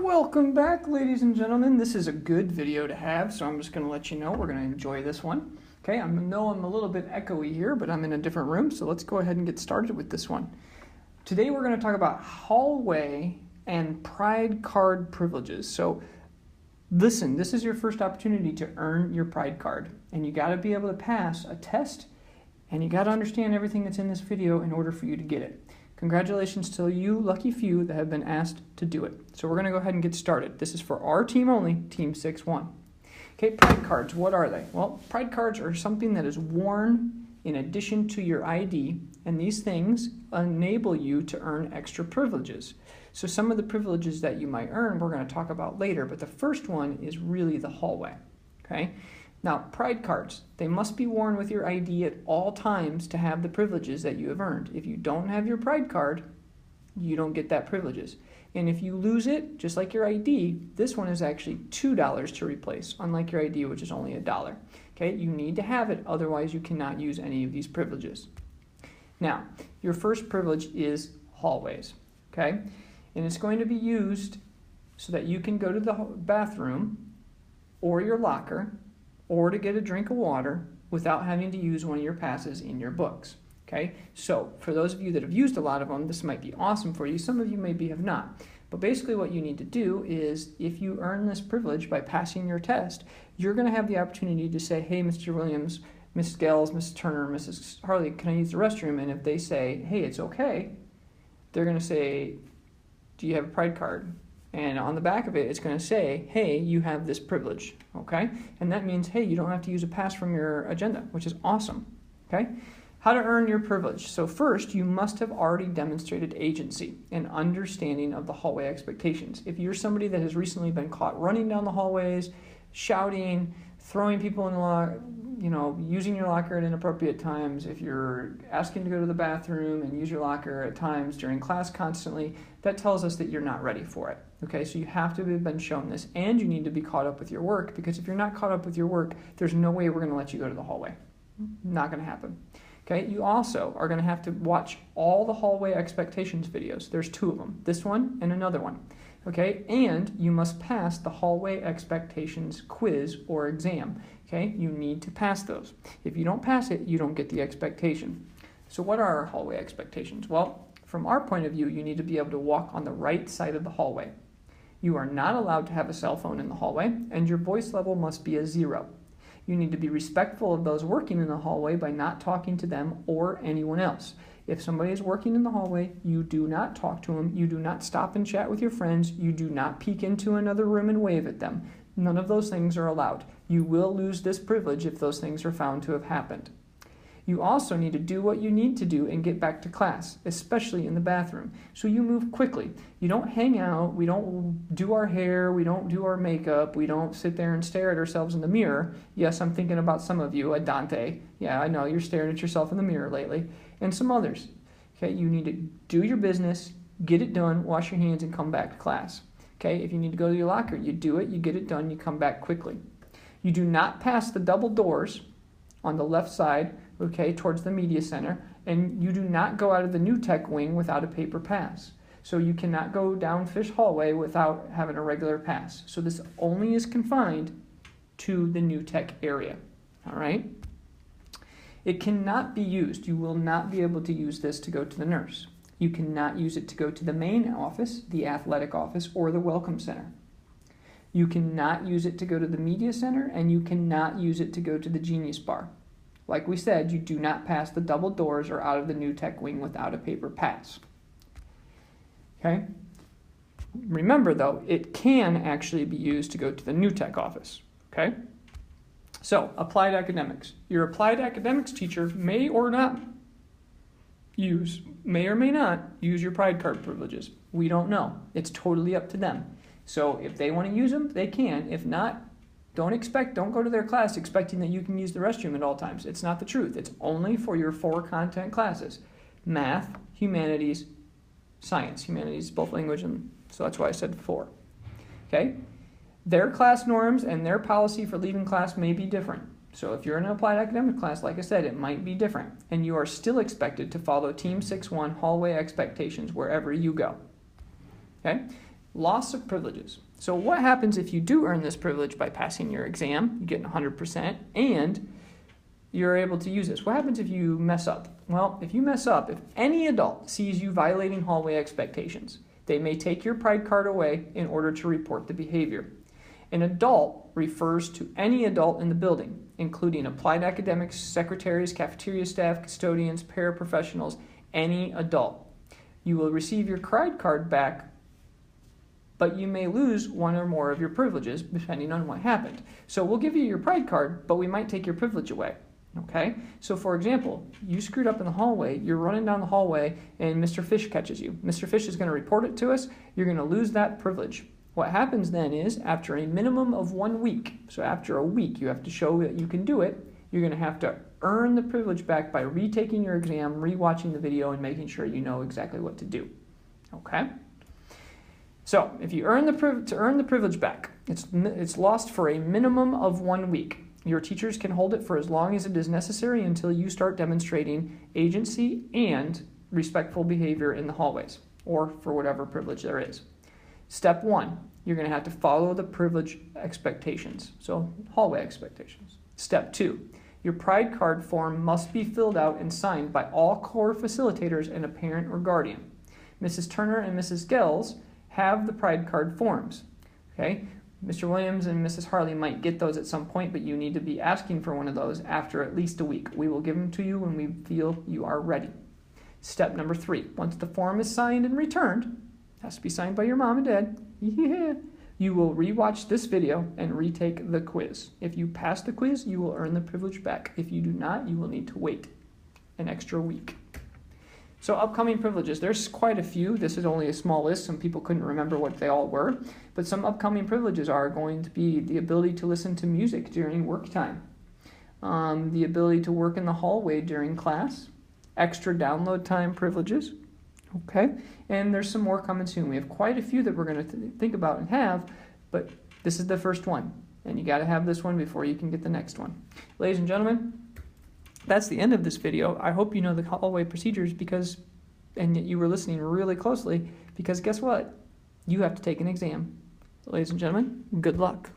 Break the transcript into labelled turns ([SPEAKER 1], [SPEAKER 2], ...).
[SPEAKER 1] Welcome back, ladies and gentlemen. This is a good video to have, so I'm just going to let you know we're going to enjoy this one. Okay, I know I'm a little bit echoey here, but I'm in a different room, so let's go ahead and get started with this one. Today we're going to talk about hallway and Pride card privileges. So listen, this is your first opportunity to earn your Pride card, and you got to be able to pass a test, and you got to understand everything that's in this video in order for you to get it. Congratulations to you lucky few that have been asked to do it. So we're going to go ahead and get started. This is for our team only, Team 6-1. Okay, Pride cards, what are they? Well, Pride cards are something that is worn in addition to your ID, and these things enable you to earn extra privileges. So some of the privileges that you might earn, we're going to talk about later, but the first one is really the hallway. Okay? Now, Pride cards, they must be worn with your ID at all times to have the privileges that you have earned. If you don't have your Pride card, you don't get that privileges. And if you lose it, just like your ID, this one is actually $2 to replace, unlike your ID, which is only $1. Okay, you need to have it, otherwise you cannot use any of these privileges. Now, your first privilege is hallways, okay? And it's going to be used so that you can go to the bathroom or your locker or to get a drink of water without having to use one of your passes in your books. Okay, so for those of you that have used a lot of them, this might be awesome for you. Some of you maybe have not. But basically what you need to do is, if you earn this privilege by passing your test, you're going to have the opportunity to say, hey, Mr. Williams, Mrs. Gales, Mrs. Turner, Mrs. Harley, can I use the restroom? And if they say, hey, it's okay, they're going to say, do you have a Pride card? And on the back of it, it's going to say, hey, you have this privilege, okay? And that means, hey, you don't have to use a pass from your agenda, which is awesome, okay? How to earn your privilege. So first, you must have already demonstrated agency and understanding of the hallway expectations. If you're somebody that has recently been caught running down the hallways, shouting, throwing people in the locker, using your locker at inappropriate times, if you're asking to go to the bathroom and use your locker at times during class constantly, that tells us that you're not ready for it. Okay, so you have to have been shown this, and you need to be caught up with your work, because if you're not caught up with your work, there's no way we're going to let you go to the hallway. Not going to happen. Okay, you also are going to have to watch all the hallway expectations videos. There's 2 of them, this one and another one. Okay, and you must pass the hallway expectations quiz or exam. Okay, you need to pass those. If you don't pass it, you don't get the expectation. So what are our hallway expectations? Well, from our point of view, you need to be able to walk on the right side of the hallway. You are not allowed to have a cell phone in the hallway, and your voice level must be a 0. You need to be respectful of those working in the hallway by not talking to them or anyone else. If somebody is working in the hallway, you do not talk to them, you do not stop and chat with your friends, you do not peek into another room and wave at them. None of those things are allowed. You will lose this privilege if those things are found to have happened. You also need to do what you need to do and get back to class, especially in the bathroom. So you move quickly. You don't hang out, we don't do our hair, we don't do our makeup, we don't sit there and stare at ourselves in the mirror. Yes, I'm thinking about some of you, Dante. Yeah, I know, you're staring at yourself in the mirror lately. And some others. Okay, you need to do your business, get it done, wash your hands, and come back to class. Okay, if you need to go to your locker, you do it, you get it done, you come back quickly. You do not pass the double doors on the left side, okay, towards the media center, and you do not go out of the new tech wing without a paper pass. So you cannot go down Fish Hallway without having a regular pass. So this only is confined to the new tech area, all right? It cannot be used. You will not be able to use this to go to the nurse. You cannot use it to go to the main office, the athletic office, or the welcome center. You cannot use it to go to the media center, and you cannot use it to go to the Genius Bar. Like we said, you do not pass the double doors or out of the new tech wing without a paper pass. Okay? Remember, though, it can actually be used to go to the new tech office. Okay? So, applied academics. Your applied academics teacher may or may not use your Pride card privileges. We don't know. It's totally up to them. So if they want to use them, they can. If not, don't go to their class expecting that you can use the restroom at all times. It's not the truth. It's only for your 4 content classes: math, humanities, science. Humanities, both language, and so that's why I said 4. Okay? Their class norms and their policy for leaving class may be different. So if you're in an applied academic class, like I said, it might be different. And you are still expected to follow Team 6-1 hallway expectations wherever you go. Okay? Loss of privileges. So what happens if you do earn this privilege by passing your exam, you get 100%, and you're able to use this? What happens if you mess up? Well, if you mess up, if any adult sees you violating hallway expectations, they may take your pride card away in order to report the behavior. An adult refers to any adult in the building, including applied academics, secretaries, cafeteria staff, custodians, paraprofessionals, any adult. You will receive your pride card back, but you may lose one or more of your privileges depending on what happened. So we'll give you your pride card, but we might take your privilege away. Okay? So for example, you screwed up in the hallway, you're running down the hallway, and Mr. Fish catches you. Mr. Fish is going to report it to us, you're going to lose that privilege. What happens then is, after a minimum of 1 week, so after a week you have to show that you can do it, you're going to have to earn the privilege back by retaking your exam, rewatching the video, and making sure you know exactly what to do. Okay? So, if you earn to earn the privilege back, it's lost for a minimum of 1 week. Your teachers can hold it for as long as it is necessary until you start demonstrating agency and respectful behavior in the hallways, or for whatever privilege there is. Step 1, you're going to have to follow the privilege expectations, so hallway expectations. Step 2, your pride card form must be filled out and signed by all core facilitators and a parent or guardian. Mrs. Turner and Mrs. Gels have the pride card forms. Okay? Mr. Williams and Mrs. Harley might get those at some point, but you need to be asking for one of those after at least a week. We will give them to you when we feel you are ready. Step number 3, once the form is signed and returned, has to be signed by your mom and dad, yeah, you will rewatch this video and retake the quiz. If you pass the quiz, you will earn the privilege back. If you do not, you will need to wait an extra week. So upcoming privileges, there's quite a few. This is only a small list. Some people couldn't remember what they all were. But some upcoming privileges are going to be the ability to listen to music during work time, the ability to work in the hallway during class, extra download time privileges, okay? And there's some more coming soon. We have quite a few that we're going to think about and have, but this is the first one. And you got to have this one before you can get the next one. Ladies and gentlemen, that's the end of this video. I hope you know the hallway procedures and that you were listening really closely, because guess what? You have to take an exam. Ladies and gentlemen, good luck.